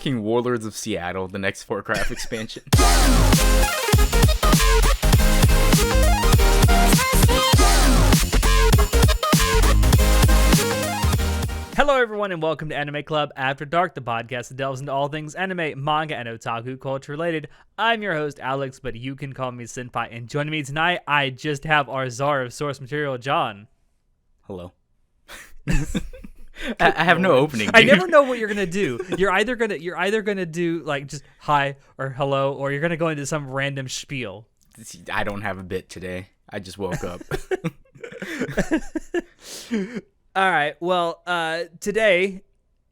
fucking Warlords of Seattle, the next Warcraft expansion. Hello, everyone, and welcome to Anime Club After Dark, the podcast that delves into all things anime, manga, and otaku culture related. I'm your host, Alex, but you can call me Senpai. And joining me tonight, I just have our czar of source material, John. Hello. I have no opening. Dude. I never know what you're gonna do. You're either gonna do like just hi or hello, or you're gonna go into some random spiel. I don't have a bit today. I just woke up. All right. Well, today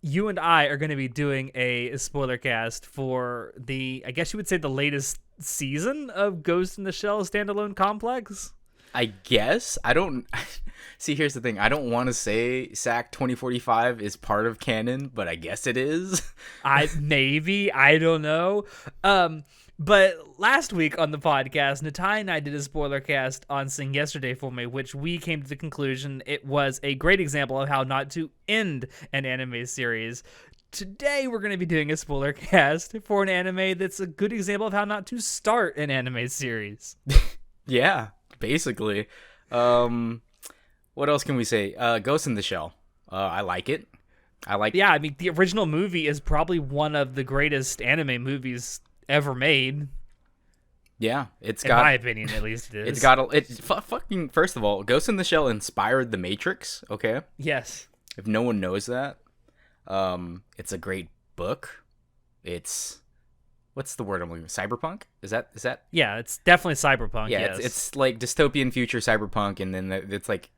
you and I are going to be doing a spoiler cast for I guess you would say the latest season of Ghost in the Shell standalone complex. I guess. I don't... See, here's the thing. I don't want to say SAC 2045 is part of canon, but I guess it is. I don't know. But last week on the podcast, Natai and I did a spoiler cast on Sing Yesterday for Me, which we came to the conclusion it was a great example of how not to end an anime series. Today, we're going to be doing a spoiler cast for an anime that's a good example of how not to start an anime series. Yeah, basically. What else can we say? Ghost in the Shell. I like it. Yeah, I mean, the original movie is probably one of the greatest anime movies ever made. Yeah, in my opinion, at least it is. Fucking, first of all, Ghost in the Shell inspired The Matrix, okay? Yes. If no one knows that, it's a great book. It's, what's the word I'm looking for? Cyberpunk? Is that? Yeah, it's definitely cyberpunk, yeah, yes. It's like dystopian future cyberpunk, and then it's like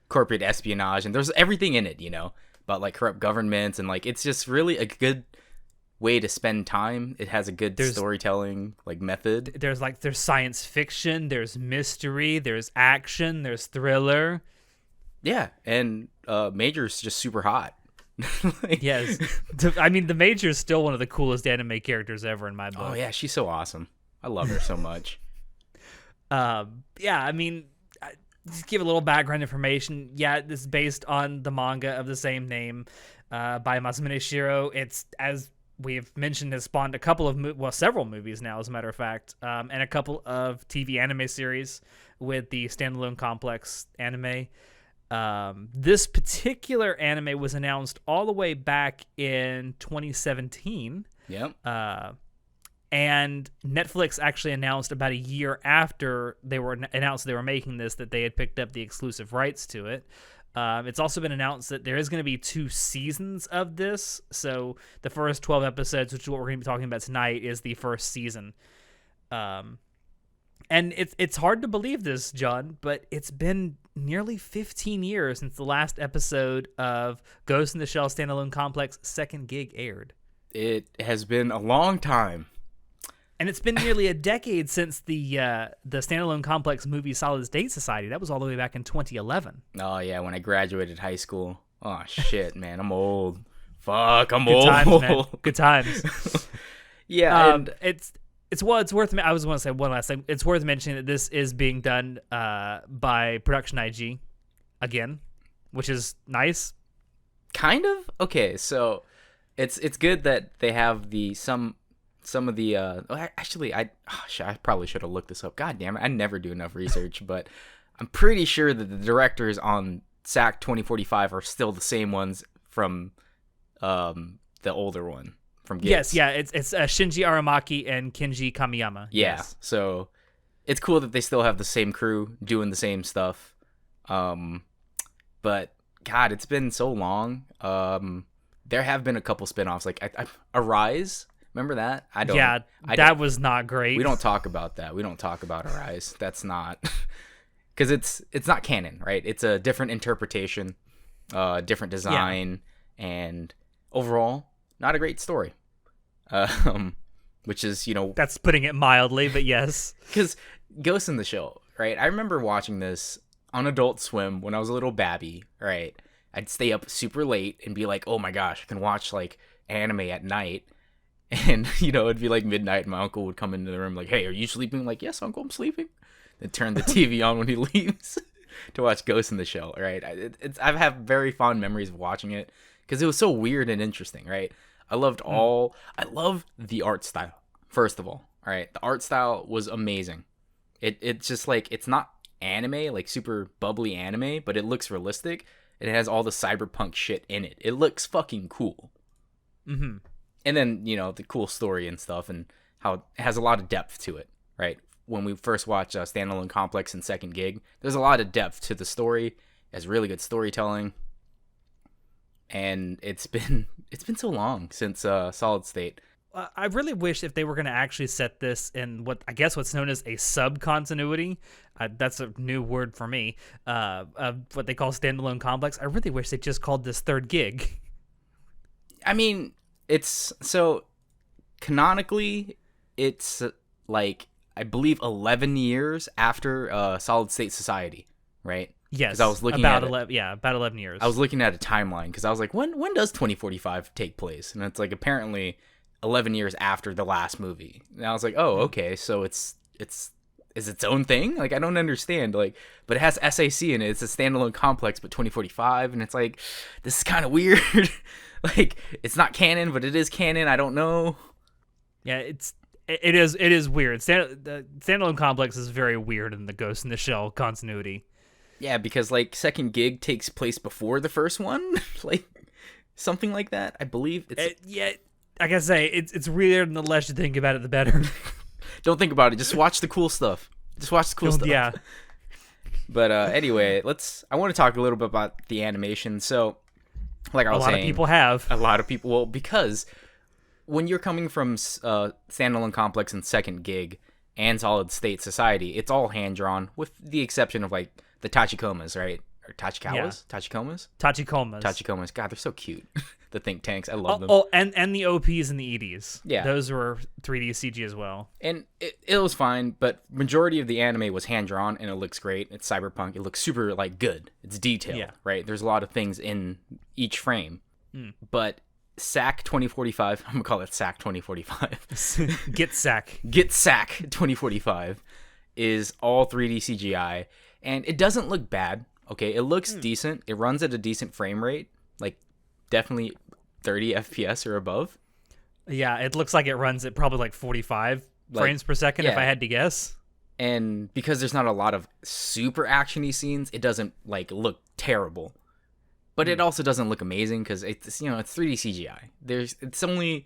corporate espionage, and there's everything in it, you know, about like corrupt governments, and like, it's just really a good way to spend time. It has a good storytelling like method. There's science fiction, there's mystery, there's action, there's thriller. Yeah, and Major's just super hot. Yes. I mean, the Major is still one of the coolest anime characters ever in my book. Oh yeah, she's so awesome. I love her so much. Yeah, I mean, just give a little background information. Yeah, this is based on the manga of the same name by Masamune Shirow. It's, as we've mentioned, has spawned a couple of several movies now, as a matter of fact, and a couple of TV anime series with the standalone complex anime. This particular anime was announced all the way back in 2017. Yep. And Netflix actually announced about a year after they were announced they were making this that they had picked up the exclusive rights to it. It's also been announced that there is going to be 2 seasons of this. So the first 12 episodes, which is what we're going to be talking about tonight, is the first season. And it's hard to believe this, John, but it's been nearly 15 years since the last episode of Ghost in the Shell Standalone Complex second gig aired. It has been a long time. And it's been nearly a decade since the Standalone Complex movie Solid State Society. That was all the way back in 2011. Oh, yeah, when I graduated high school. Oh, shit, man, I'm old. Fuck, I'm Good old. times, man. Good times. Yeah, and it's worth. I was going to say one last thing. It's worth mentioning that this is being done by Production IG again, which is nice. Kind of. Okay, so it's good that they have some of the actually I probably should have looked this up. God damn it, I never do enough research, but I'm pretty sure that the directors on SAC 2045 are still the same ones from the older one from Gits. Yes, yeah, it's Shinji Aramaki and Kenji Kamiyama. Yeah, yes. So it's cool that they still have the same crew doing the same stuff. But God, it's been so long. There have been a couple spinoffs, like Arise. Remember that? That was not great. We don't talk about that. We don't talk about Arise. That's not, because it's not canon, right? It's a different interpretation, different design, and overall not a great story. Which is, that's putting it mildly, but yes. Because Ghost in the Shell, right? I remember watching this on Adult Swim when I was a little babby, right? I'd stay up super late and be like, oh my gosh, I can watch like anime at night. And, it'd be like midnight and my uncle would come into the room like, hey, are you sleeping? I'm like, yes, uncle, I'm sleeping. Then turn the TV on when he leaves to watch Ghost in the Shell, right? I have very fond memories of watching it because it was so weird and interesting, right? I loved I love the art style, first of all right? The art style was amazing. It's just like, it's not anime, like super bubbly anime, but it looks realistic. And it has all the cyberpunk shit in it. It looks fucking cool. Mm-hmm. And then, the cool story and stuff, and how it has a lot of depth to it, right? When we first watched Standalone Complex and Second Gig, there's a lot of depth to the story. It has really good storytelling. And it's been so long since Solid State. I really wish if they were going to actually set this in what's known as a sub-continuity. That's a new word for me. What they call Standalone Complex. I really wish they just called this Third Gig. I mean, it's so canonically, it's like, I believe 11 years after Solid State Society, right? Yes, I was looking about at 11 years. I was looking at a timeline because I was like, when does 2045 take place? And it's like, apparently 11 years after the last movie. And I was like, oh, okay, so it's its own thing? Like, I don't understand. Like, but it has SAC in it. It's a standalone complex, but 2045, and it's like, this is kind of weird. Like, it's not canon, but it is canon. I don't know. Yeah, it is weird. The Standalone Complex is very weird in the Ghost in the Shell continuity. Yeah, because like Second Gig takes place before the first one, like something like that. I believe yeah. Like I say, it's weird, and the less you think about it, the better. Don't think about it. Just watch the cool stuff. Just watch the cool stuff. Yeah. But anyway, I want to talk a little bit about the animation. So, like I was saying, a lot of people have. A lot of people, well, because when you're coming from Standalone Complex and Second Gig and Solid State Society, it's all hand drawn, with the exception of like the Tachikomas, right? Or Tachikawas? Yeah. Tachikomas. God, they're so cute. The think tanks. I love them. Oh, and the OPs and the EDs. Yeah. Those were 3D CG as well. And it was fine, but majority of the anime was hand drawn, and it looks great. It's cyberpunk. It looks super like good. It's detailed, right? There's a lot of things in each frame. But SAC 2045, I'm gonna call it SAC 2045. Get SAC 2045 is all 3D CGI, and it doesn't look bad. Okay, it looks decent. It runs at a decent frame rate, like definitely 30 FPS or above. Yeah, it looks like it runs at probably like 45 frames per second, if I had to guess. And because there's not a lot of super actiony scenes, it doesn't like look terrible. But it also doesn't look amazing because it's 3D CGI.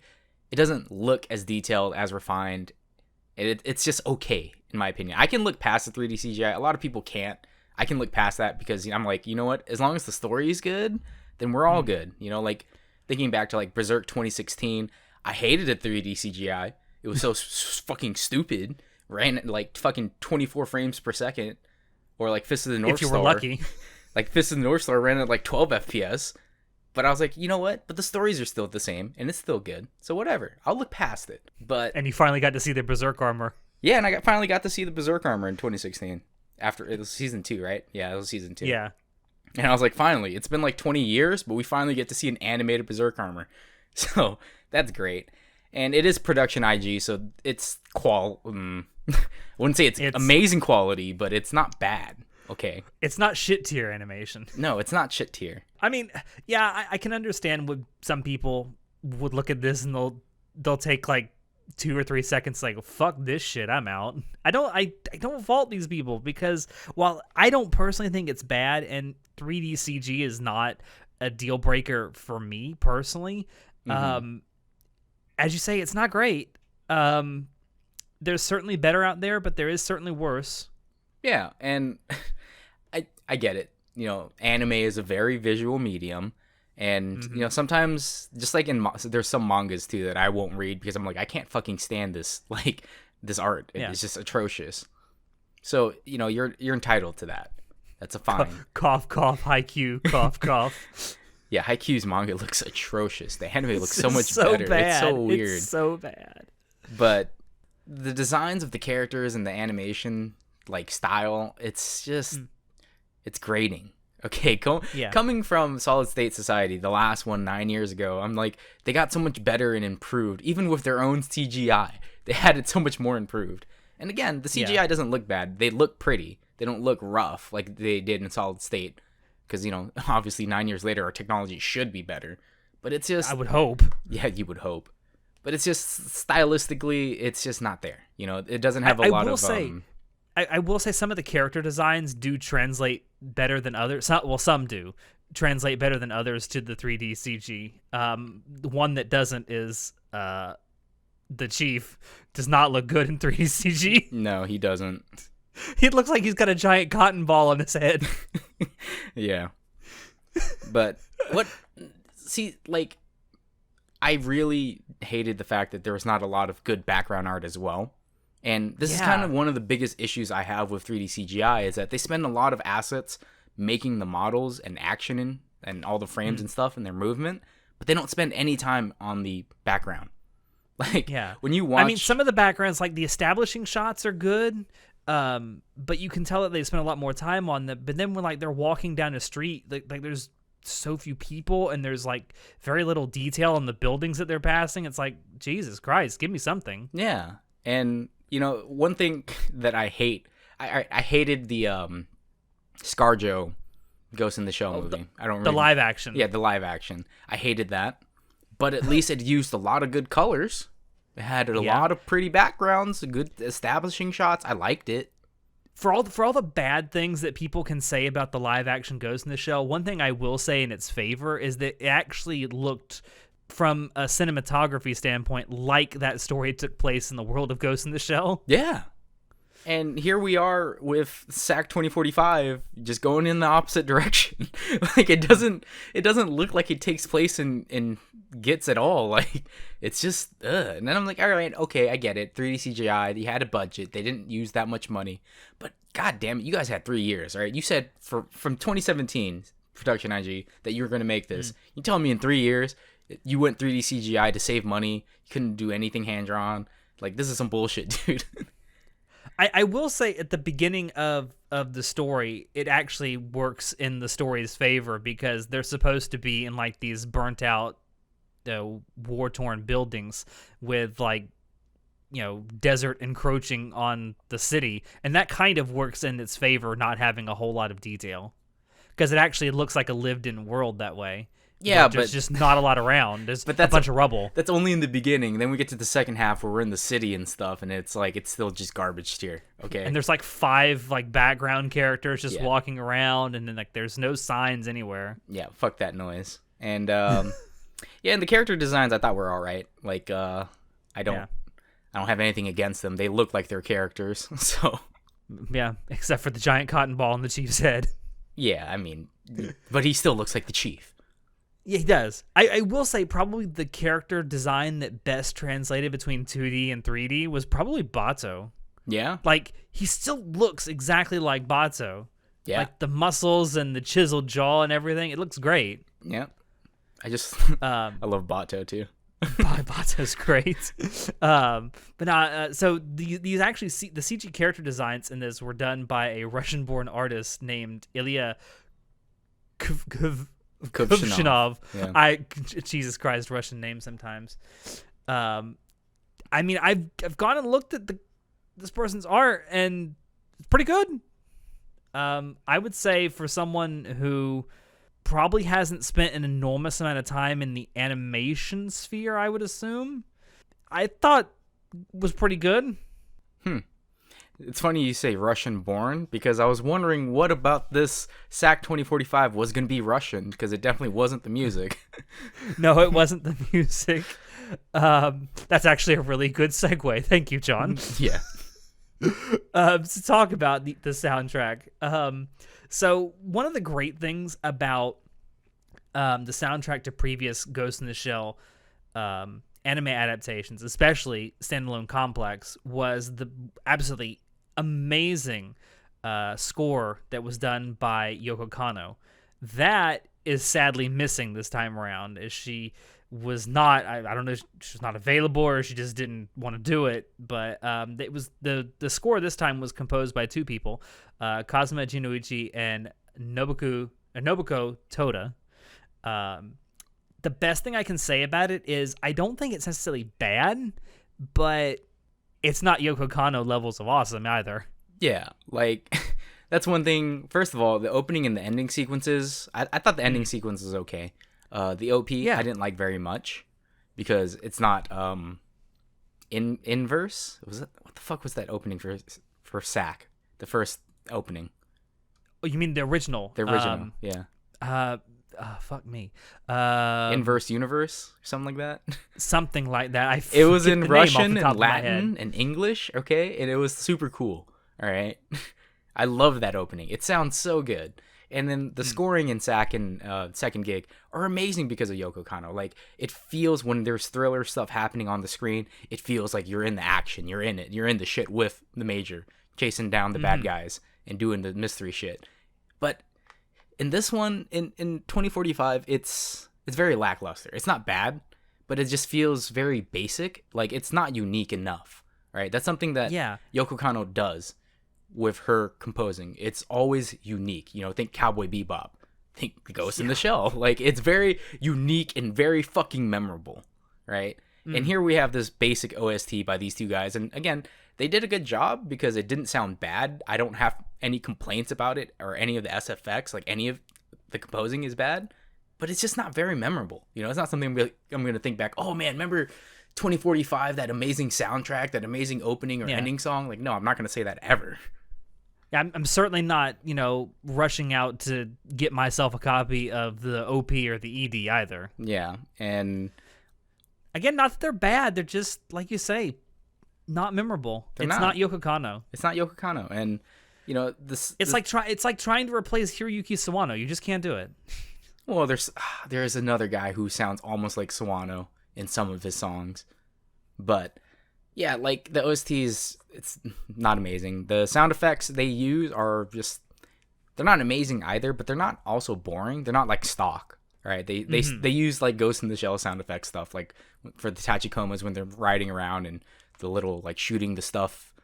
It doesn't look as detailed, as refined. It's just okay, in my opinion. I can look past the 3D CGI. A lot of people can't. I can look past that because I'm like, you know what? As long as the story is good, then we're all good. Like thinking back to like Berserk 2016, I hated the 3D CGI. It was so fucking stupid. Ran at like fucking 24 frames per second, or like Fist of the North Star. If you were lucky. Like Fist of the North Star ran at like 12 FPS. But I was like, you know what? But the stories are still the same, and it's still good. So whatever. I'll look past it. And you finally got to see the Berserk armor. Yeah, and I finally got to see the Berserk armor in 2016. After it was season 2, right? Yeah, it was season 2. Yeah. And I was like, finally, it's been like 20 years, but we finally get to see an animated Berserk armor. So that's great. And it is production IG, so it's I wouldn't say it's amazing quality, but it's not bad. Okay. It's not shit tier animation. No, it's not shit tier. I mean, yeah, I can understand what some people would look at this and they'll take like 2 or 3 seconds like, fuck this shit, I'm out. I don't fault these people, because while I don't personally think it's bad, and 3D CG is not a deal breaker for me personally, as you say, it's not great. There's certainly better out there, but there is certainly worse. Yeah, and I get it. Anime is a very visual medium. And, sometimes, just like there's some mangas, too, that I won't read because I'm like, I can't fucking stand this, like, this art. Yeah. It's just atrocious. So, you're entitled to that. That's a fine. Cough, cough, Haikyuu, cough, cough. Yeah, Haikyuu's manga looks atrocious. The anime looks so much so better. Bad. It's so weird. It's so bad. But the designs of the characters and the animation, like, style, it's just, it's grating. Okay, coming from Solid State Society, the last one 9 years ago, I'm like, they got so much better and improved, even with their own CGI. They had it so much more improved. And again, the CGI doesn't look bad. They look pretty. They don't look rough like they did in Solid State. Because, obviously 9 years later, our technology should be better. But it's just, I would hope. yeah, you would hope. But it's just stylistically, it's just not there. It doesn't have a lot of. I will say some of the character designs do translate better than others. Some do translate better than others to the 3D CG. The one that doesn't is the Chief does not look good in 3D CG. No, he doesn't. He looks like he's got a giant cotton ball on his head. Yeah. But I really hated the fact that there was not a lot of good background art as well. And this is kind of one of the biggest issues I have with 3D CGI is that they spend a lot of assets making the models and action and all the frames and stuff and their movement, but they don't spend any time on the background. When you watch... I mean, some of the backgrounds, like the establishing shots are good, but you can tell that they spend a lot more time on them. But then when they're walking down the street, like there's so few people and there's very little detail on the buildings that they're passing. It's like, Jesus Christ, give me something. Yeah. And one thing that I hate, I hated the ScarJo Ghost in the Shell movie. The live action. Yeah, the live action. I hated that, but at least it used a lot of good colors. It had a lot of pretty backgrounds, good establishing shots. I liked it. For all the bad things that people can say about the live action Ghost in the Shell, one thing I will say in its favor is that it actually looked, from a cinematography standpoint, like that story took place in the world of Ghost in the Shell. Yeah. And here we are with SAC 2045 just going in the opposite direction. It doesn't look like it takes place in Gits at all. It's just and then I'm like, all right, okay, I get it. 3D CGI, they had a budget. They didn't use that much money. But god damn it, you guys had 3 years, all right? You said from 2017 Production IG that you were going to make this. You tell me in 3 years you went 3D CGI to save money. You couldn't do anything hand drawn. This is some bullshit, dude. I will say at the beginning of the story, it actually works in the story's favor because they're supposed to be in these burnt out, war-torn buildings with desert encroaching on the city, and that kind of works in its favor, not having a whole lot of detail because it actually looks like a lived-in world that way. Yeah, but there's just not a lot around. There's a bunch of rubble. That's only in the beginning. Then we get to the second half where we're in the city and stuff, and it's still just garbage here. Okay. And there's 5 background characters just walking around, and then there's no signs anywhere. Yeah, fuck that noise. And and the character designs I thought were all right. I don't have anything against them. They look like they're characters. So yeah, except for the giant cotton ball on the Chief's head. Yeah, I mean, but he still looks like the Chief. Yeah, he does. I will say probably the character design that best translated between 2D and 3D was probably Bato. Yeah? He still looks exactly like Bato. Yeah. The muscles and the chiseled jaw and everything. It looks great. Yeah. I just... I love Bato, too. Bato's great. So these actually... the CG character designs in this were done by a Russian-born artist named Ilya Kuvshinov. Yeah. Jesus Christ, Russian name sometimes. I mean, I've gone and looked at this person's art, and it's pretty good. I would say for someone who probably hasn't spent an enormous amount of time in the animation sphere, I would assume, I thought was pretty good. It's funny you say Russian-born, because I was wondering what about this SAC 2045 was going to be Russian, because it definitely wasn't the music. No, it wasn't the music. That's actually a really good segue. Thank you, John. Yeah. To talk about the soundtrack. So one of the great things about the soundtrack to previous Ghost in the Shell anime adaptations, especially Standalone Complex, was the absolutely amazing score that was done by Yoko Kanno. That is sadly missing this time around, as she was not, I don't know if she's not available or she just didn't want to do it, but it was the score this time was composed by 2 people, Kazuma Jinoichi and Nobuko Toda. The best thing I can say about it is I don't think it's necessarily bad, but it's not Yoko Kanno levels of awesome either. Yeah, that's one thing. First of all, the opening and the ending sequences, I thought the ending sequence was okay. The OP Yeah. I didn't like very much because it's not in inverse. Was it, what the fuck was that opening for SAC? The first opening. Oh, you mean the original? The original, yeah. Fuck me. Inverse universe, something like that. Something like that. It was in forget the name off the Russian top and of my head. Latin and English, okay, and it was super cool. All right, I love that opening. It sounds so good. And then the scoring in SAC and Second Gig are amazing because of Yoko Kanno. Like, it feels when there's thriller stuff happening on the screen, it feels like you're in the action. You're in it. You're in the shit with the Major, chasing down the bad guys and doing the mystery shit. But in this one, in 2045, it's very lackluster. It's not bad, but it just feels very basic. Like, it's not unique enough, right? That's something that Yoko Kanno does with her composing. It's always unique. You know, think Cowboy Bebop, think Ghost in the Shell. Like, it's very unique and very fucking memorable, right? And here we have this basic OST by these two guys, and again, they did a good job because it didn't sound bad. I don't have any complaints about it or any of the SFX. Like, any of the composing is bad, but it's just not very memorable. You know, it's not something I'm going to think back, oh man, remember 2045, that amazing soundtrack, that amazing opening or ending song? Like, no, I'm not going to say that ever. Yeah, I'm certainly not, rushing out to get myself a copy of the OP or the ED either. Yeah, and again, not that they're bad, they're just, like you say, not memorable. It's not Yoko Kanno. It's not Yoko Kanno, and It's like trying to replace Hiroyuki Sawano. You just can't do it. Well, there's another guy who sounds almost like Sawano in some of his songs, but yeah, like the OSTs, it's not amazing. The sound effects they use are just, they're not amazing either, but they're not also boring. They're not like stock, right? They use like Ghost in the Shell sound effect stuff, like for the Tachikomas when they're riding around and the little like shooting the stuff.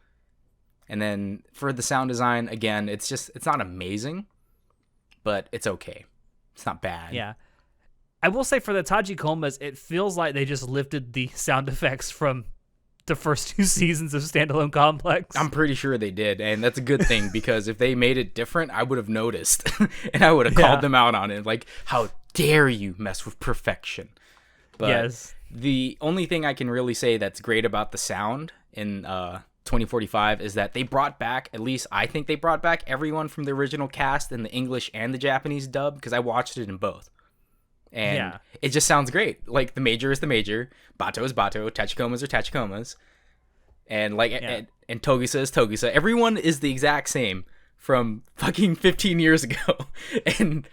And then for the sound design, again, it's not amazing, but it's okay. It's not bad. Yeah. I will say for the Tachikomas, it feels like they just lifted the sound effects from the first 2 seasons of Standalone Complex. I'm pretty sure they did, and that's a good thing because if they made it different, I would have noticed, and I would have called them out on it. Like, how dare you mess with perfection? But yes. The only thing I can really say that's great about the sound in 2045 is that they brought back, at least I think they brought back everyone from the original cast in the English and the Japanese dub, because I watched it in both. And it just sounds great. Like, the Major is the Major, Bato is Bato, Tachikomas are Tachikomas, and and Togusa is Togusa. Everyone is the exact same from fucking 15 years ago. And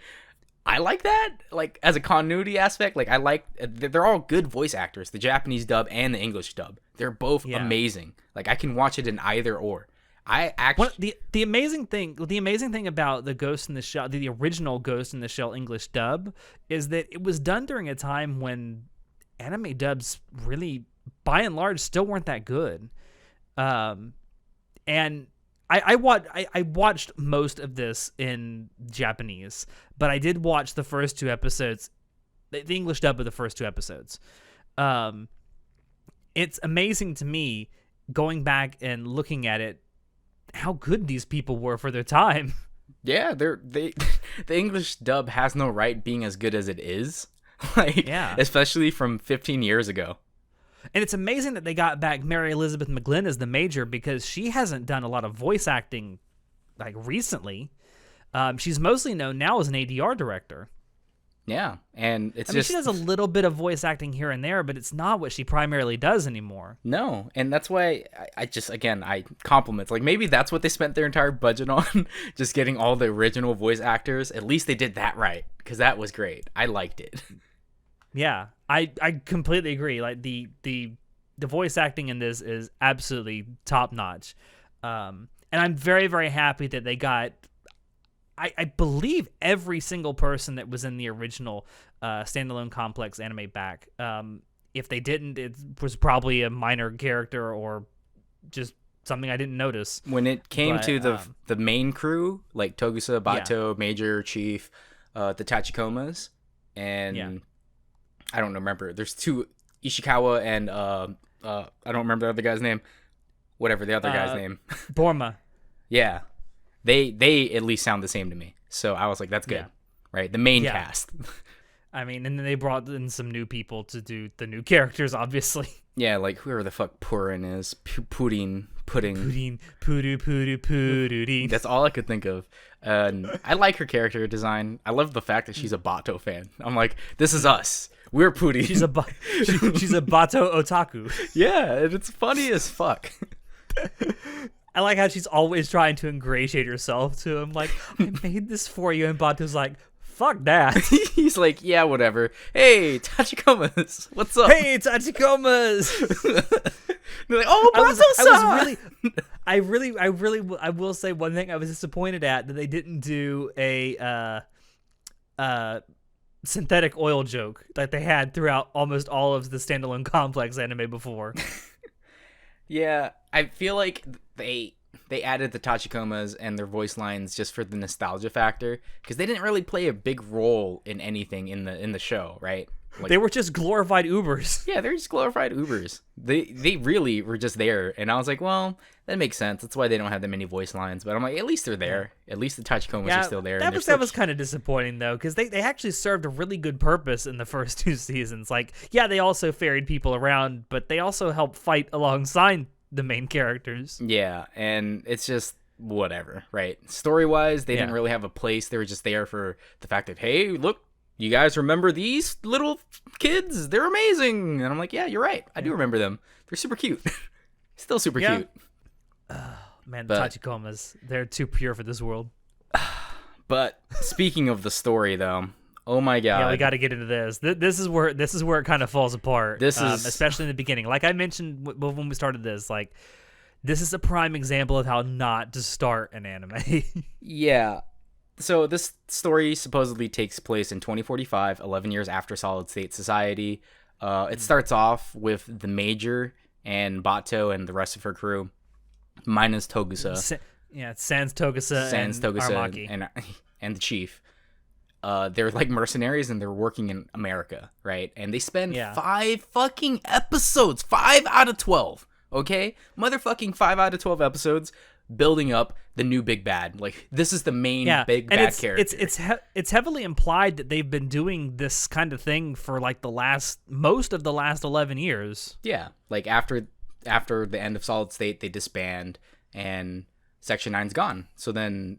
I like that, like, as a continuity aspect. Like, they're all good voice actors, the Japanese dub and the English dub. They're both amazing. Like, I can watch it in either or. I actually the amazing thing about the Ghost in the Shell, the original Ghost in the Shell English dub, is that it was done during a time when anime dubs really, by and large, still weren't that good. And I watched most of this in Japanese, but I did watch the first 2 episodes, the English dub of the first 2 episodes. It's amazing to me, going back and looking at it, how good these people were for their time. Yeah, the English dub has no right being as good as it is. Like, especially from 15 years ago. And it's amazing that they got back Mary Elizabeth McGlynn as the Major, because she hasn't done a lot of voice acting like recently. She's mostly known now as an ADR director. Yeah, and I mean, she does a little bit of voice acting here and there, but it's not what she primarily does anymore. No, and that's why I just, again, I compliments. Like, maybe that's what they spent their entire budget on, just getting all the original voice actors. At least they did that right, because that was great. I liked it. Yeah, I completely agree. Like, the voice acting in this is absolutely top notch, and I'm very, very happy that they got, I believe, every single person that was in the original Standalone Complex anime back. If they didn't, it was probably a minor character or just something I didn't notice. When it came to the main crew, like Togusa, Bato, Major, Chief, the Tachikomas, and I don't remember. There's 2, Ishikawa and I don't remember the other guy's name. Whatever the other guy's name. Borma. Yeah. They at least sound the same to me. So I was like, that's good. Right? The main cast. I mean, and then they brought in some new people to do the new characters, obviously. Yeah, like whoever the fuck Purin is, Pudding. Pudding, pudding. That's all I could think of. And I like her character design. I love the fact that she's a Bato fan. I'm like, this is us. We're Pudding. She's a Bato otaku. Yeah, and it's funny as fuck. I like how she's always trying to ingratiate herself to him. Like, I made this for you, and Bato's like, fuck that. He's like, yeah, whatever. Hey, Tachikomas, what's up? Hey, Tachikomas. They're like, oh, Bato-san! I will say one thing I was disappointed at, that they didn't do a synthetic oil joke that they had throughout almost all of the standalone Complex anime before. Yeah, I feel like they added the Tachikomas and their voice lines just for the nostalgia factor, because they didn't really play a big role in anything in the show, right? Like, they were just glorified Ubers. Yeah, they're just glorified Ubers. They really were just there, and I was like, well, that makes sense. That's why they don't have that many voice lines. But I'm like, at least they're there. At least the Tachikomas are still there. That was kind of disappointing though, because they actually served a really good purpose in the first 2 seasons. Like, yeah, they also ferried people around, but they also helped fight alongside the main characters. Yeah, and it's just whatever, right? Story-wise, they didn't really have a place. They were just there for the fact that, hey, look, you guys remember these little kids? They're amazing. And I'm like, yeah, you're right. I do remember them. They're super cute. Still super cute. Man, the Tachikomas, they're too pure for this world. But speaking of the story, though, oh my god! Yeah, we got to get into this. This is where it kind of falls apart. This is especially in the beginning. Like I mentioned when we started this, like this is a prime example of how not to start an anime. Yeah. So this story supposedly takes place in 2045, 11 years after Solid State Society. It starts off with the Major and Bato and the rest of her crew, minus Togusa. Sans Togusa and Aramaki. and the Chief. They're like mercenaries and they're working in America, right? And they spend 5 fucking episodes, 5 out of 12, okay? Motherfucking 5 out of 12 episodes building up the new big bad. Like, this is the main big bad character. It's heavily implied that they've been doing this kind of thing for like most of the last 11 years. Yeah, like after the end of Solid State, they disband and Section 9's gone. So then,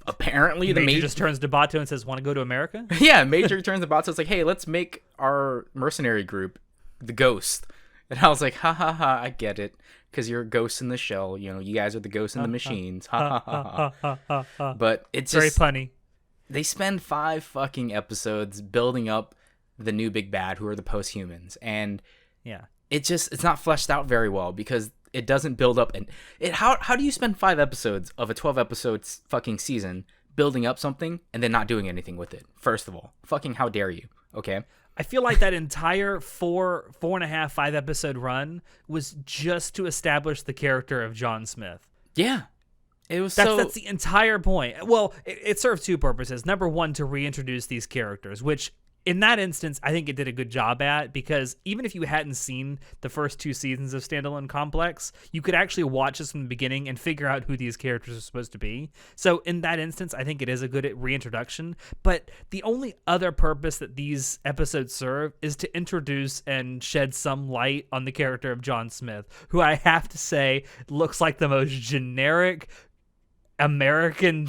apparently the Major just turns to Bato and says, want to go to America? Yeah, Major turns to Bato. It's like, hey, let's make our mercenary group the Ghost. And I was like, ha ha ha, I get it. Because you're ghosts in the shell. You know, you guys are the ghosts in the machines. Ha ha ha ha. But it's just very punny. They spend 5 fucking episodes building up the new big bad, who are the post-humans. And it's not fleshed out very well, because it doesn't build up. And how do you spend 5 episodes of a 12 episodes fucking season building up something and then not doing anything with it? First of all, fucking how dare you? Okay. I feel like that entire 4.5, 5 episode run was just to establish the character of John Smith. Yeah. That's the entire point. Well, it served 2 purposes. Number 1, to reintroduce these characters, which in that instance, I think it did a good job at, because even if you hadn't seen the first 2 seasons of Standalone Complex, you could actually watch this from the beginning and figure out who these characters are supposed to be. So in that instance, I think it is a good reintroduction. But the only other purpose that these episodes serve is to introduce and shed some light on the character of John Smith, who I have to say looks like the most generic American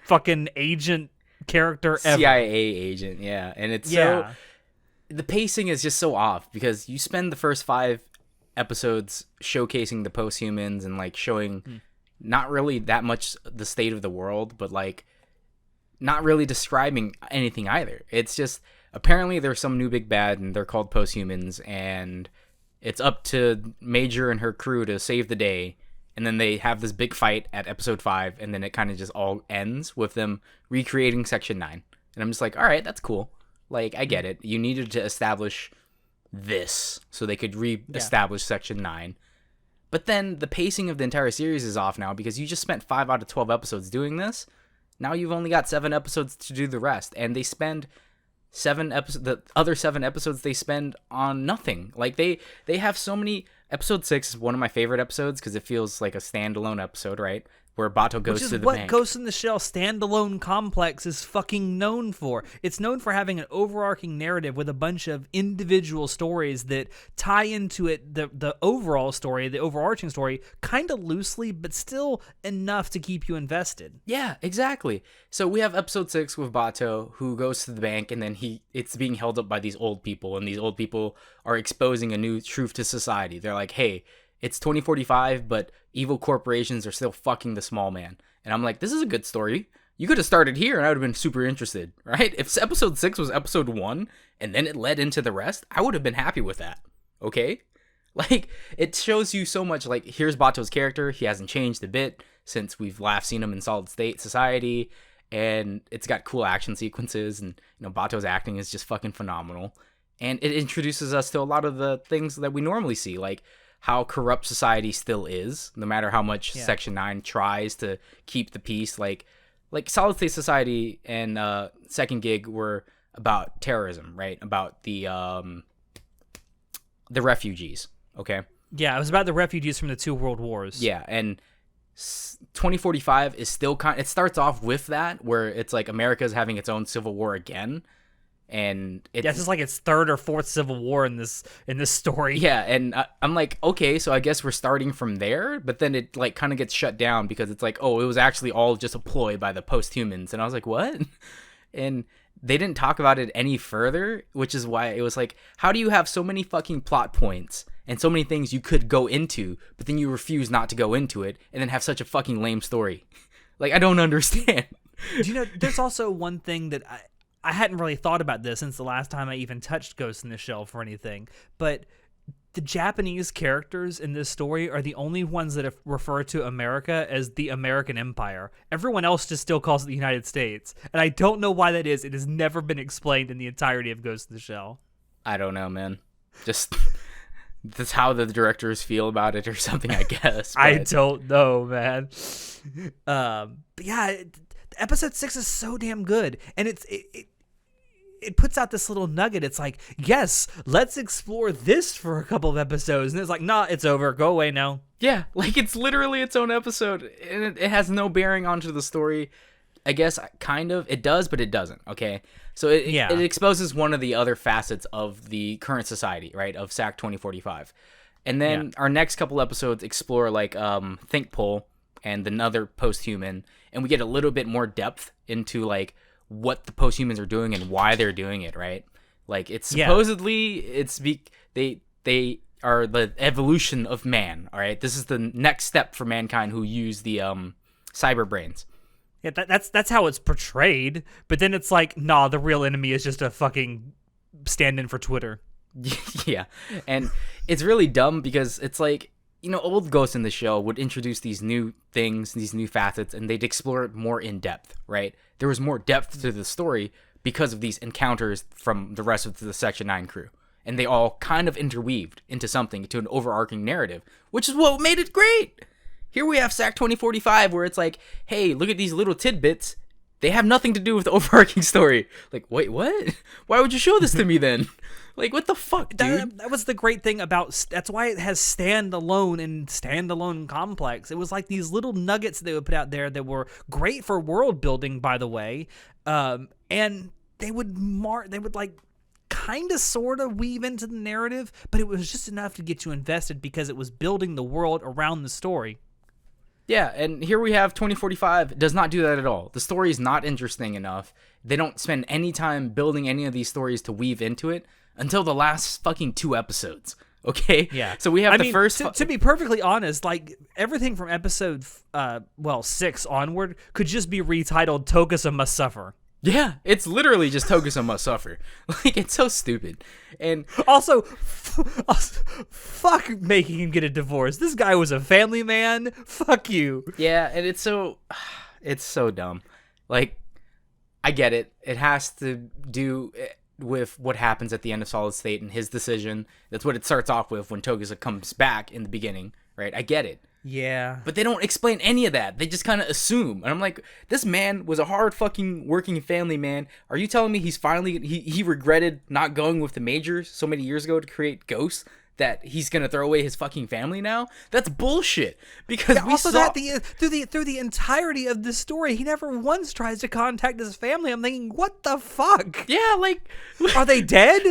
fucking agent character ever. CIA agent, yeah. And it's so the pacing is just so off, because you spend the first 5 episodes showcasing the posthumans and like showing not really that much the state of the world, but like not really describing anything either. It's just apparently there's some new big bad and they're called posthumans, and it's up to Major and her crew to save the day. And then they have this big fight at episode 5, and then it kind of just all ends with them recreating Section 9. And I'm just like, all right, that's cool. Like, I get it. You needed to establish this so they could re-establish Section 9. But then the pacing of the entire series is off now, because you just spent 5 out of 12 episodes doing this. Now you've only got 7 episodes to do the rest. And they spend 7 episodes, the other 7 episodes they spend on nothing. Like, they have so many. Episode 6 is one of my favorite episodes because it feels like a standalone episode, right? where Bato goes Which is to the what bank. Ghost in the Shell standalone complex is fucking known for. It's known for having an overarching narrative with a bunch of individual stories that tie into it, the overall story, the overarching story, kind of loosely, but still enough to keep you invested. Yeah, exactly. So we have episode 6 with Bato, who goes to the bank, and then it's being held up by these old people, and these old people are exposing a new truth to society. They're like, hey, it's 2045, but evil corporations are still fucking the small man. And I'm like, this is a good story. You could have started here and I would have been super interested, right? If episode 6 was episode 1 and then it led into the rest, I would have been happy with that. Okay? Like, it shows you so much. Like, here's Bato's character. He hasn't changed a bit since we've last seen him in Solid State Society. And it's got cool action sequences. And, Bato's acting is just fucking phenomenal. And it introduces us to a lot of the things that we normally see. Like, how corrupt society still is, no matter how much Section 9 tries to keep the peace. Like Solid State Society and Second Gig were about terrorism, right? About the refugees, okay? Yeah, it was about the refugees from the 2 world wars. Yeah, and 2045 is still it starts off with that, where it's like America's having its own civil war again. And it's just like its 3rd or 4th civil war in this story. Yeah, and I'm like, okay, so I guess we're starting from there, but then it like kind of gets shut down because it's like, oh, it was actually all just a ploy by the post-humans. And I was like, what? And they didn't talk about it any further, which is why it was like, how do you have so many fucking plot points and so many things you could go into, but then you refuse not to go into it and then have such a fucking lame story? Like, I don't understand. Do you know, there's also one thing that I hadn't really thought about this since the last time I even touched Ghost in the Shell for anything, but the Japanese characters in this story are the only ones that refer to America as the American Empire. Everyone else just still calls it the United States, and I don't know why that is. It has never been explained in the entirety of Ghost in the Shell. I don't know, man. Just that's how the directors feel about it or something, I guess. But I don't know, man. But yeah, episode 6 is so damn good, and it puts out this little nugget. It's like, yes, let's explore this for a couple of episodes. And it's like, nah, it's over. Go away now. Yeah, like it's literally its own episode. And it has no bearing onto the story. I guess kind of. It does, but it doesn't. Okay. So it exposes one of the other facets of the current society, right? Of SAC 2045. And then our next couple episodes explore like Think Pole and another post-human. And we get a little bit more depth into like what the post-humans are doing and why they're doing it, right? Like it's supposedly they are the evolution of man, all right? This is the next step for mankind who use the cyber brains. Yeah, that's how it's portrayed, but then it's like, nah, the real enemy is just a fucking stand-in for Twitter. Yeah, and it's really dumb because it's like, old Ghost in the Shell would introduce these new things, these new facets, and they'd explore it more in depth, right? There was more depth to the story because of these encounters from the rest of the Section 9 crew. And they all kind of interweaved into something, to an overarching narrative, which is what made it great. Here we have SAC 2045, where it's like, hey, look at these little tidbits. They have nothing to do with the overarching story. Like, wait, what? Why would you show this to me then? Like, what the fuck, dude? That was the great thing about... That's why it has standalone and standalone complex. It was like these little nuggets they would put out there that were great for world building, by the way. And they would like kind of sort of weave into the narrative, but it was just enough to get you invested because it was building the world around the story. Yeah, and here we have 2045. It does not do that at all. The story is not interesting enough. They don't spend any time building any of these stories to weave into it until the last fucking 2 episodes. Okay? Yeah. So we have first... To be perfectly honest, like, everything from episode, 6 onward could just be retitled Tokusa Must Suffer. Yeah, it's literally just Tokusa Must Suffer. Like, it's so stupid. And also, fuck making him get a divorce. This guy was a family man. Fuck you. Yeah, and it's so dumb. Like, I get it. It has to do with what happens at the end of Solid State and his decision. That's what it starts off with when Tokusa comes back in the beginning, right? I get it. Yeah. But they don't explain any of that. They just kind of assume. And I'm like, this man was a hard fucking working family man. Are you telling me he's finally, he regretted not going with the majors so many years ago to create Ghost? that he's gonna throw away his fucking family now. That's bullshit. Because we also, saw through the entirety of this story, he never once tries to contact his family. I'm thinking, what the fuck? yeah, like Are they dead?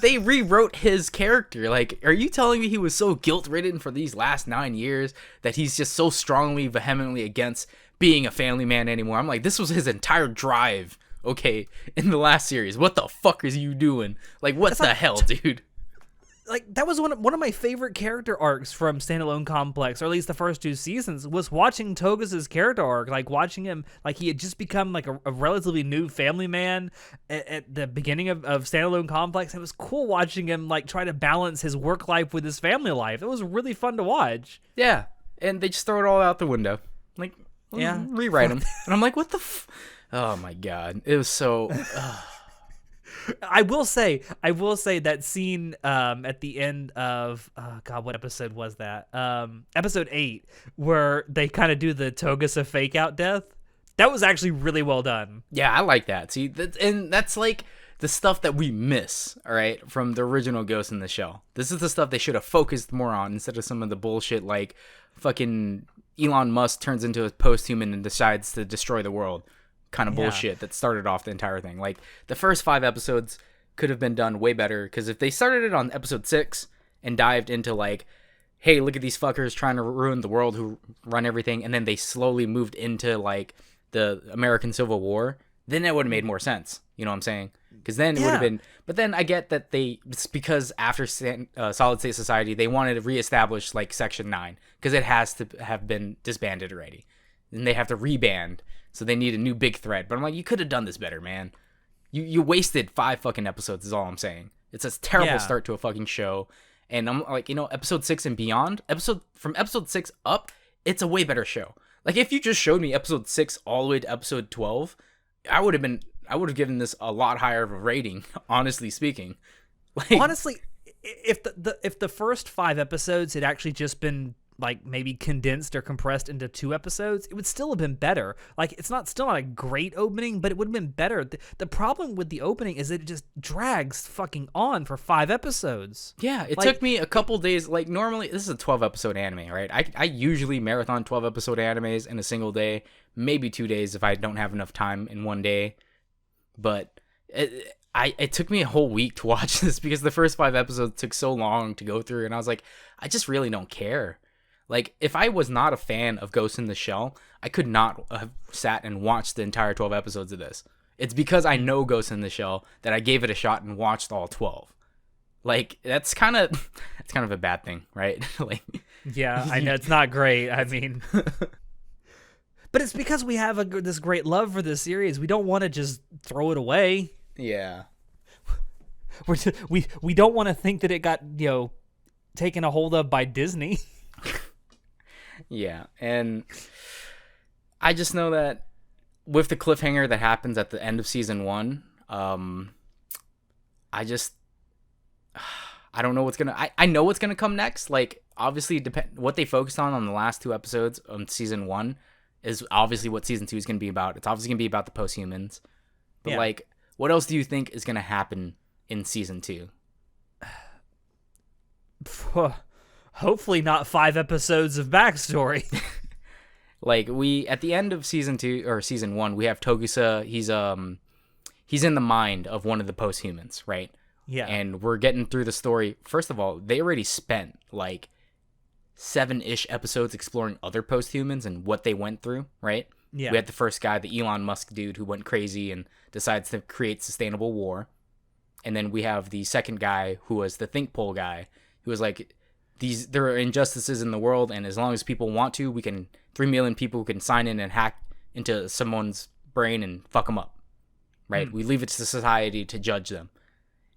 they rewrote his character. Like, are you telling me he was so guilt-ridden for these last 9 years that he's just so strongly, vehemently against being a family man anymore? I'm like, this was his entire drive, okay, in the last series. What the fuck is you doing? Like, what the hell, dude? Like, that was one of my favorite character arcs from Standalone Complex, or at least the first 2 seasons, was watching Togas's character arc, like watching him, like he had just become like a relatively new family man at the beginning of Standalone Complex. It was cool watching him like try to balance his work life with his family life. It was really fun to watch. Yeah, and they just throw it all out the window. Like, Yeah. rewrite them. And I'm like, what the oh my god. It was so... I will say that scene at the end of God, what episode was that? Episode 8, where they kind of do the Togasa fake out death. That was actually really well done. Yeah, I like that. See, and that's like the stuff that we miss, all right, from the original Ghost in the Shell. This is the stuff they should have focused more on instead of some of the bullshit like fucking Elon Musk turns into a post-human and decides to destroy the world kind of bullshit that started off the entire thing. Like, the first 5 episodes could have been done way better, because if they started it on episode 6 and dived into like, hey, look at these fuckers trying to ruin the world who run everything, and then they slowly moved into like the American Civil War, then it would have made more sense. You know what I'm saying? Because then it would have been... But then I get that it's because after Solid State Society, they wanted to reestablish like Section 9, because it has to have been disbanded already. And they have to reband, so they need a new big threat. But I'm like, you could have done this better, man. You wasted 5 fucking episodes is all I'm saying. It's a terrible start to a fucking show. And I'm like, episode 6 and beyond, from episode 6 up, it's a way better show. Like, if you just showed me episode 6 all the way to episode 12, I would have given this a lot higher of a rating, honestly speaking. Like, honestly, if the first 5 episodes had actually just been like maybe condensed or compressed into 2 episodes, it would still have been better. Like, it's still not a great opening, but it would have been better. The problem with the opening is that it just drags fucking on for 5 episodes. Yeah, it took me a couple days. Like, normally, this is a 12-episode anime, right? I usually marathon 12-episode animes in a single day, maybe 2 days if I don't have enough time in one day. But it took me a whole week to watch this, because the first 5 episodes took so long to go through, and I was like, I just really don't care. Like, if I was not a fan of Ghost in the Shell, I could not have sat and watched the entire 12 episodes of this. It's because I know Ghost in the Shell that I gave it a shot and watched all 12. Like, that's kind of a bad thing, right? Like, yeah, I know, it's not great. I mean, but it's because we have this great love for this series. We don't want to just throw it away. Yeah. We don't want to think that it got, taken a hold of by Disney. Yeah, and I just know that with the cliffhanger that happens at the end of season 1, I don't know what's gonna... I know what's gonna come next. Like, obviously, what they focused on the last 2 episodes of season 1 is obviously what season 2 is gonna be about. It's obviously gonna be about the post-humans. But, like, what else do you think is gonna happen in season 2? Hopefully not 5 episodes of backstory. Like, at the end of season 2 or season 1, we have Togusa. He's in the mind of one of the post-humans, right? Yeah. And we're getting through the story. First of all, they already spent like 7-ish episodes exploring other post-humans and what they went through, right? Yeah. We had the first guy, the Elon Musk dude, who went crazy and decides to create sustainable war. And then we have the second guy, who was the think pole guy, who was like, there are injustices in the world, and as long as people want to, 3 million people can sign in and hack into someone's brain and fuck them up, right? We leave it to society to judge them.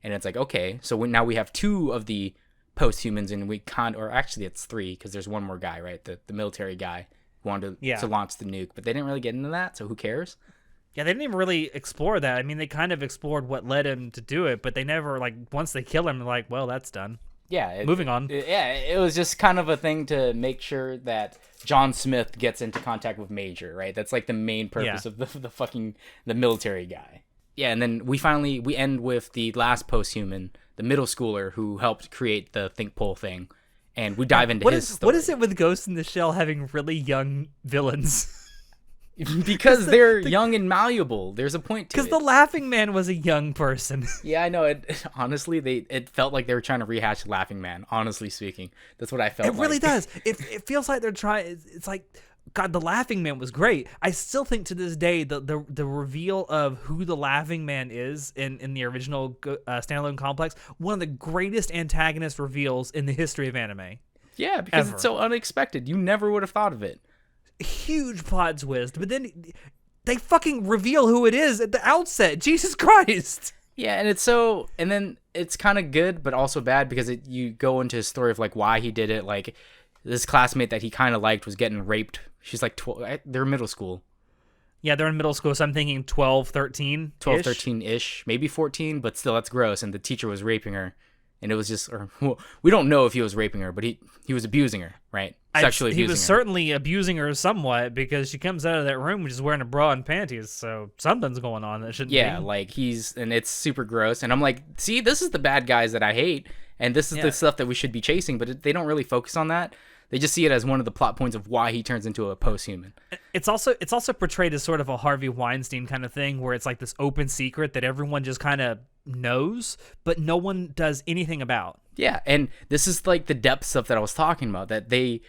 And it's like, okay, so now we have 2 of the post-humans, and or actually it's 3, because there's one more guy, right? The military guy who wanted to launch the nuke, but they didn't really get into that, so who cares? Yeah, they didn't even really explore that. I mean, they kind of explored what led him to do it, but they never, like, once they kill him, they're like, well, that's done. Yeah. Moving on. It was just kind of a thing to make sure that John Smith gets into contact with Major, right? That's like the main purpose of the military guy. Yeah, and then we end with the last posthuman, the middle schooler who helped create the think pole thing, and we dive into his story. What is it with Ghost in the Shell having really young villains? Because they're young and malleable. There's a point to it. Because the Laughing Man was a young person. Yeah, I know. Honestly, it felt like they were trying to rehash Laughing Man. Honestly speaking, that's what I felt. It really does. It feels like they're trying. It's like, God, the Laughing Man was great. I still think to this day the reveal of who the Laughing Man is in the original standalone complex, one of the greatest antagonist reveals in the history of anime. Yeah, because Ever. it's so unexpected. You never would have thought of it. Huge plot twist, but then they fucking reveal who it is at the outset. Jesus Christ. Yeah, and then it's kind of good, but also bad because you go into his story of like why he did it. Like this classmate that he kind of liked was getting raped. She's like 12. They're middle school. Yeah, they're in middle school, so I'm thinking 12, 13. 12, 13-ish, maybe 14, but still that's gross. And the teacher was raping her. And it was just, well, we don't know if he was raping her, but he was abusing her, right? Sexually abusing her. He was certainly abusing her somewhat because she comes out of that room just wearing a bra and panties, so something's going on that shouldn't be. Yeah, like and it's super gross. And I'm like, see, this is the bad guys that I hate, and this is the stuff that we should be chasing, but they don't really focus on that. They just see it as one of the plot points of why he turns into a post-human. It's also portrayed as sort of a Harvey Weinstein kind of thing, where it's like this open secret that everyone just kind of knows, but no one does anything about. Yeah, and this is like the depth stuff that I was talking about that they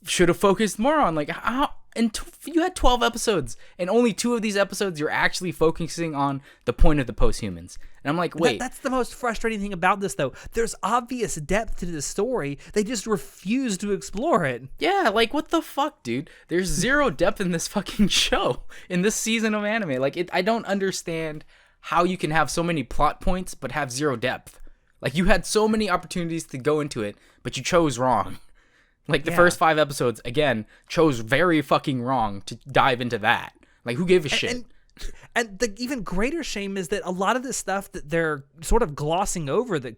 should have focused more on. Like, how? And you had 12 episodes, and only 2 of these episodes you're actually focusing on the point of the post-humans. And I'm like, wait. That's the most frustrating thing about this, though. There's obvious depth to the story. They just refuse to explore it. Yeah, like, what the fuck, dude? There's zero depth in this fucking show, in this season of anime. Like, I don't understand how you can have so many plot points but have zero depth. Like, you had so many opportunities to go into it, but you chose wrong. Like, the first 5 episodes, again, chose very fucking wrong to dive into that. Like, who gave a shit? And the even greater shame is that a lot of the stuff that they're sort of glossing over that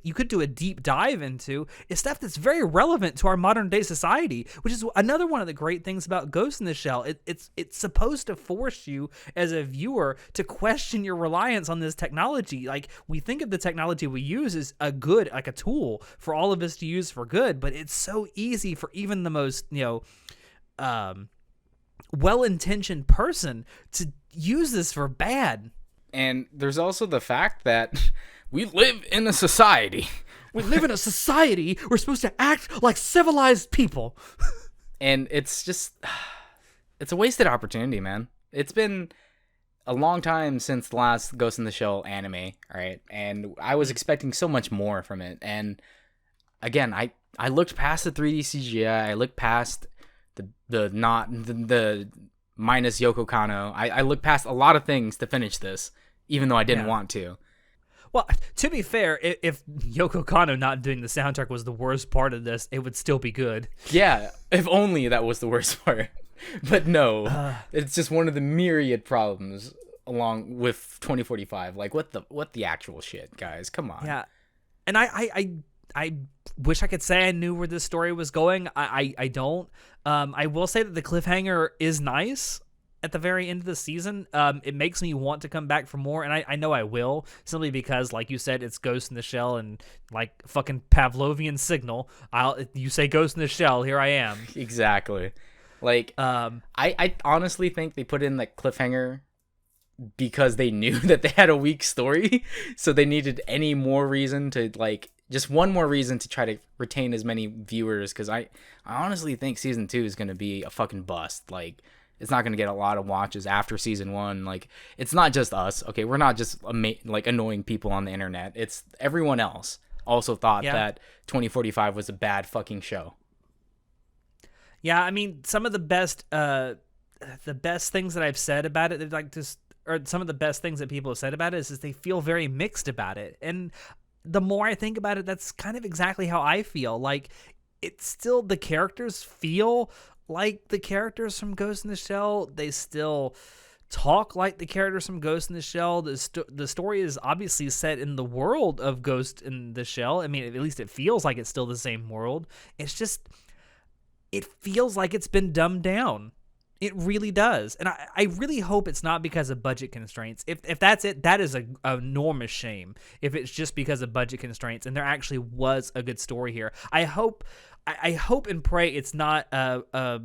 you could do a deep dive into is stuff that's very relevant to our modern day society, which is another one of the great things about Ghost in the Shell. It's supposed to force you as a viewer to question your reliance on this technology. Like, we think of the technology we use as a tool for all of us to use for good, but it's so easy for even the most, well-intentioned person to use this for bad. And there's also the fact that we live in a society. We live in a society. We're supposed to act like civilized people. And it's just, it's a wasted opportunity, man. It's been a long time since the last Ghost in the Shell anime, right? And I was expecting so much more from it. And again, I looked past the 3D CGI. I looked past the minus Yoko Kanno. I looked past a lot of things to finish this, even though I didn't want to. Well, to be fair, if Yoko Kanno not doing the soundtrack was the worst part of this, it would still be good. Yeah, if only that was the worst part. But no, it's just one of the myriad problems along with 2045. Like, what the actual shit, guys? Come on. Yeah, and I wish I could say I knew where this story was going. I don't. I will say that the cliffhanger is nice at the very end of the season. It makes me want to come back for more, and I know I will, simply because, like you said, it's Ghost in the Shell, and like fucking Pavlovian signal. You say Ghost in the Shell, here I am. Exactly. Like, I honestly think they put in that cliffhanger because they knew that they had a weak story, so they needed any more reason to, like, just one more reason to try to retain as many viewers, because I honestly think season 2 is going to be a fucking bust. Like, it's not going to get a lot of watches after season 1. Like, it's not just us, okay? We're not just like annoying people on the internet. It's everyone else also thought that 2045 was a bad fucking show. Yeah, I mean, some of the best things that I've said about it, like just, or some of the best things that people have said about it is they feel very mixed about it. And the more I think about it, that's kind of exactly how I feel. Like, it's still, the characters feel like the characters from Ghost in the Shell. They still talk like the characters from Ghost in the Shell. The story is obviously set in the world of Ghost in the Shell. I mean, at least it feels like it's still the same world. It's just, it feels like it's been dumbed down. It really does. And I really hope it's not because of budget constraints. If that's it, that is an enormous shame. If it's just because of budget constraints and there actually was a good story here. I hope and pray it's not a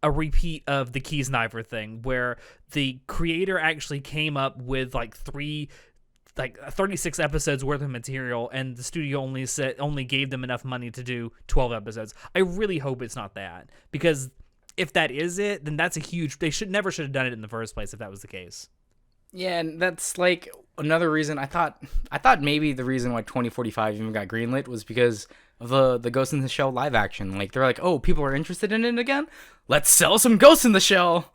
repeat of the Kiesniver thing where the creator actually came up with like 36 episodes worth of material and the studio only gave them enough money to do 12 episodes. I really hope it's not that, because if that is it, then that's a huge... They should have done it in the first place if that was the case. Yeah, and that's like another reason I thought maybe the reason why 2045 even got greenlit was because of the Ghost in the Shell live action. Like, they're like, oh, people are interested in it again? Let's sell some Ghost in the Shell!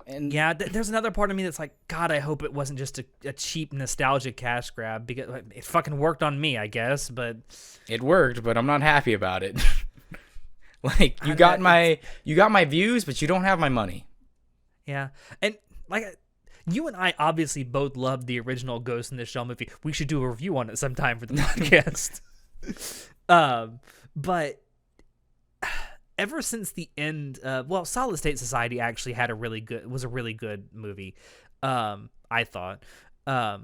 And yeah, there's another part of me that's like, God, I hope it wasn't just a cheap nostalgic cash grab, because it fucking worked on me, I guess, but... It worked, but I'm not happy about it. Like, you got my views, but you don't have my money. Yeah, and like, you and I obviously both loved the original Ghost in the Shell movie. We should do a review on it sometime for the podcast. But ever since the end, Solid State Society actually was a really good movie. I thought. I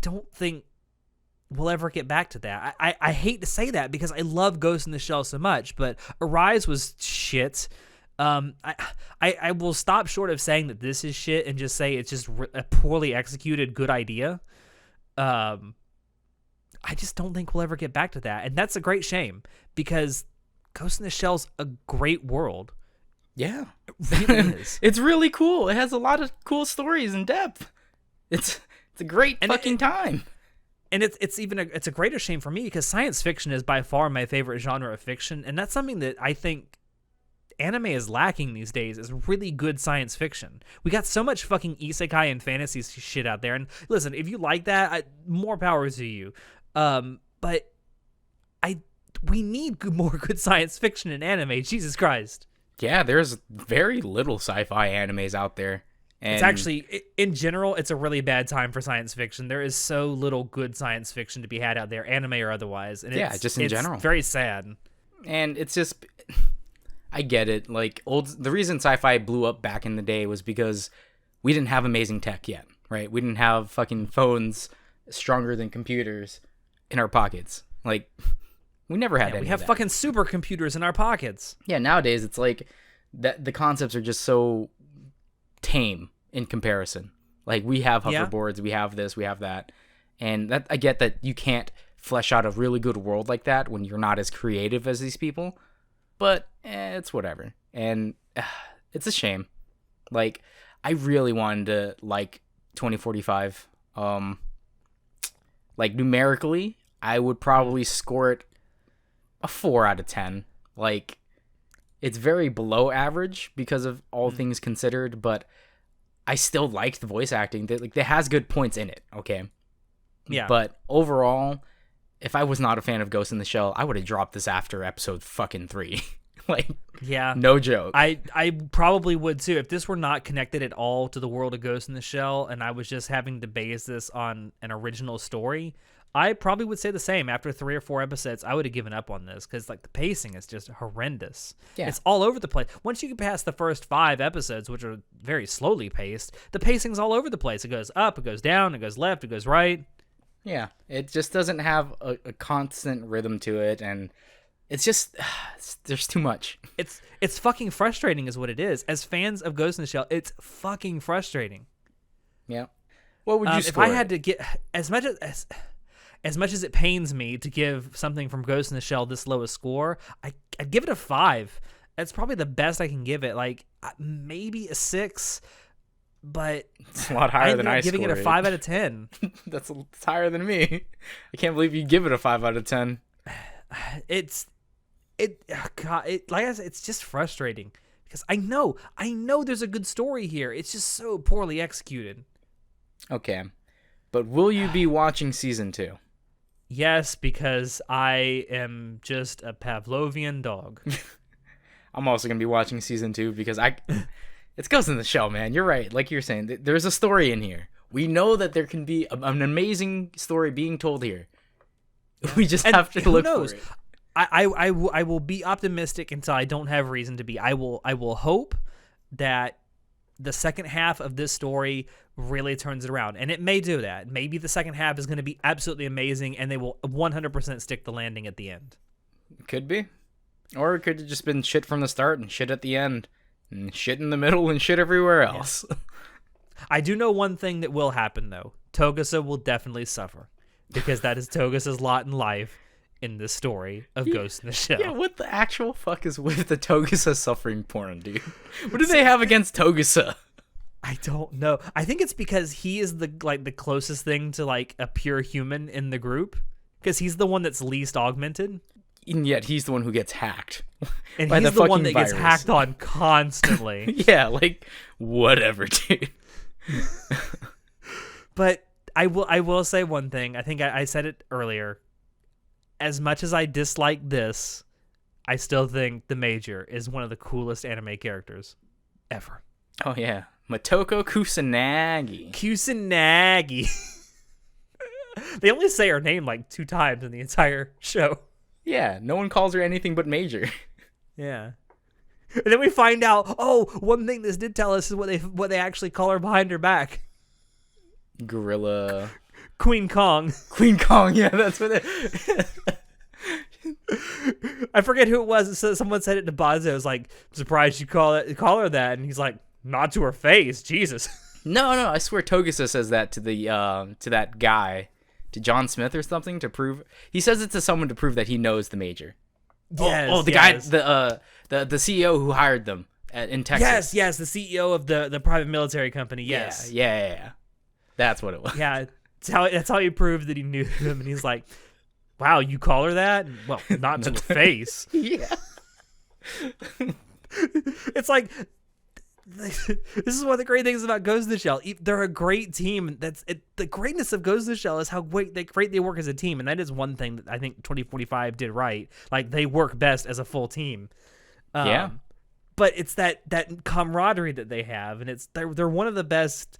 don't think we'll ever get back to that. I hate to say that because I love Ghost in the Shell so much, but Arise was shit. I will stop short of saying that this is shit and just say it's just a poorly executed good idea. I just don't think we'll ever get back to that, and that's a great shame because Ghost in the Shell's a great world. Yeah, it really is. It's really cool. It has a lot of cool stories and depth. It's a great fucking time. And it's a greater shame for me because science fiction is by far my favorite genre of fiction, and that's something that I think anime is lacking these days, is really good science fiction. We got so much fucking isekai and fantasy shit out there, and listen, if you like that, more power to you. But we need more good science fiction in anime. Jesus Christ. Yeah, there's very little sci-fi animes out there. And it's actually, in general, it's a really bad time for science fiction. There is so little good science fiction to be had out there, anime or otherwise. And just in general. It's very sad. And it's just, I get it. Like, the reason sci-fi blew up back in the day was because we didn't have amazing tech yet, right? We didn't have fucking phones stronger than computers in our pockets. Like, we never had any We have of that. fucking supercomputers in our pockets. Yeah, nowadays it's like that the concepts are just so tame in comparison. Like, we have hoverboards, we have this, we have that. And that I get that you can't flesh out a really good world like that when you're not as creative as these people. But it's whatever. And it's a shame. Like, I really wanted to like 2045. Like, numerically, I would probably score it a 4 out of 10. Like, it's very below average because of all things considered, but I still liked the voice acting. It has good points in it, okay? Yeah. But overall, if I was not a fan of Ghost in the Shell, I would have dropped this after episode fucking 3. Like, yeah, no joke. I probably would too if this were not connected at all to the world of Ghost in the Shell and I was just having to base this on an original story. I probably would say the same. After 3 or 4 episodes, I would have given up on this because like the pacing is just horrendous. Yeah. It's all over the place. Once you get past the first 5 episodes, which are very slowly paced, the pacing's all over the place. It goes up, it goes down, it goes left, it goes right. Yeah, it just doesn't have a constant rhythm to it, and it's just there's too much. It's fucking frustrating is what it is. As fans of Ghost in the Shell, it's fucking frustrating. Yeah. What would you score? If I had to get as much as it pains me to give something from Ghost in the Shell this low a score, I'd give it a 5. That's probably the best I can give it. Like, maybe a 6, but it's a lot higher than I giving it a 5 out of 10. That's higher than me. I can't believe you give it a 5 out of 10. Like I said, it's just frustrating because I know there's a good story here. It's just so poorly executed. Okay, but will you be watching season 2? Yes, because I am just a Pavlovian dog. I'm also going to be watching season 2 because it's Ghost in the Shell, man. You're right. Like you're saying, there's a story in here. We know that there can be an amazing story being told here. We just have to look for it. I will be optimistic until I don't have reason to be. I will hope that the second half of this story really turns it around, and it may do that. Maybe the second half is going to be absolutely amazing, and they will 100% stick the landing at the end. Could be, or it could have just been shit from the start and shit at the end, and shit in the middle and shit everywhere else. Yeah. I do know one thing that will happen though. Togusa will definitely suffer, because that is Togusa's lot in life in this story of Ghost in the Shell. Yeah, what the actual fuck is with the Togusa suffering porn, dude? What do they have against Togusa? I don't know. I think it's because he is the closest thing to like a pure human in the group, because he's the one that's least augmented. And yet he's the one who gets hacked. And he's the one that gets hacked on constantly. Yeah, like whatever, dude. But I will say one thing. I think I said it earlier. As much as I dislike this, I still think the Major is one of the coolest anime characters ever. Oh yeah, Motoko Kusanagi. They only say her name like 2 times in the entire show. Yeah, no one calls her anything but Major. Yeah. And then we find out, one thing this did tell us is what they actually call her behind her back. Gorilla. Queen Kong, yeah, that's what it... I forget who it was. So someone said it to Bazo. It was like, surprised you call her that. And he's like, not to her face. Jesus. No, I swear Togusa says that to that guy, to John Smith or something, to prove... He says it to someone to prove that he knows the Major. Yes. Guy, the CEO who hired them in Texas. Yes, the CEO of the private military company. Yes. Yeah. That's what it was. Yeah. That's how he proved that he knew him, and he's like, "Wow, you call her that? Well, not to her face." Yeah. It's like, this is one of the great things about Ghost in the Shell. They're a great team. The greatness of Ghost in the Shell is how great they work as a team, and that is one thing that I think 2045 did right. Like, they work best as a full team. Yeah. But it's that camaraderie that they have, and they're one of the best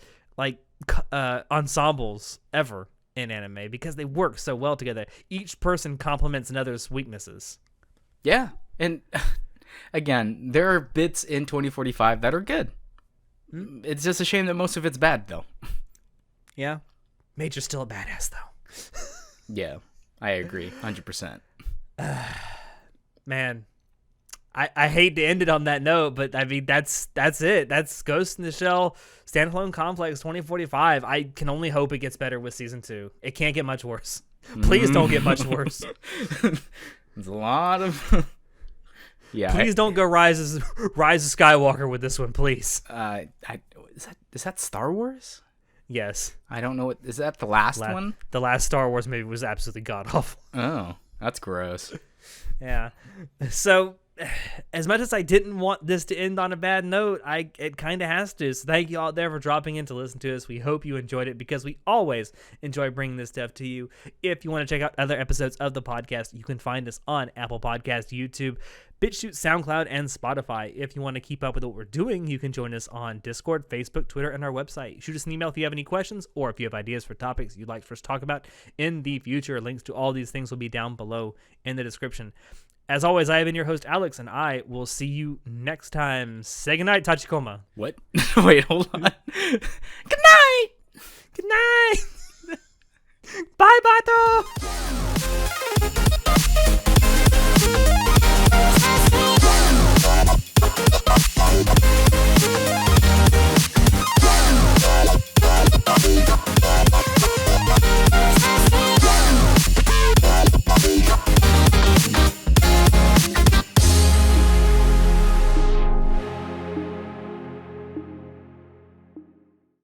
ensembles ever in anime, because they work so well together. Each person complements another's weaknesses. Yeah, and again, there are bits in 2045 that are good. It's just a shame that most of it's bad, though. Yeah, Major's still a badass, though. Yeah, I agree, 100%. Man, I hate to end it on that note, but I mean, that's it. That's Ghost in the Shell Standalone Complex 2045. I can only hope it gets better with season 2. It can't get much worse. Please don't get much worse. There's a lot of... Yeah. Please don't go Rise of Skywalker with this one, please. Is that Star Wars? Yes. I don't know. Is that the last one? The last Star Wars movie was absolutely god-awful. Oh, that's gross. Yeah. So, as much as I didn't want this to end on a bad note, it kind of has to. So thank you all there for dropping in to listen to us. We hope you enjoyed it, because we always enjoy bringing this stuff to you. If you want to check out other episodes of the podcast, you can find us on Apple Podcasts, YouTube, BitChute, SoundCloud, and Spotify. If you want to keep up with what we're doing, you can join us on Discord, Facebook, Twitter, and our website. Shoot us an email if you have any questions, or if you have ideas for topics you'd like for us to talk about in the future. Links to all these things will be down below in the description. As always, I have been your host, Alex, and I will see you next time. Say goodnight, Tachikoma. What? Wait, hold on. Good night! Good night! Bye, Bato!